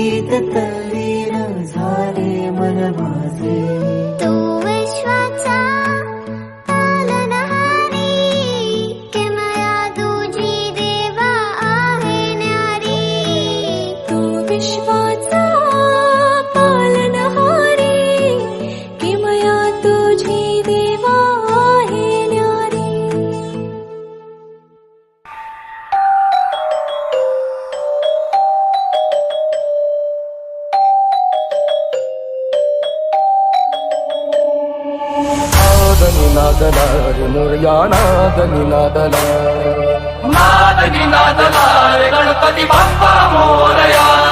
प्रीत तल्लीन झाले मन माझे. तू विश्वाचा पालनहारी, किमया तुझी देवा आहे न्यारी. तू विश्वाचा पालनहारी, किमया तुझी देवा आहे न्यारी. नादला रे मोरया नादनी नादला, नादनी नादला रे गणपती बाप्पा मोरया.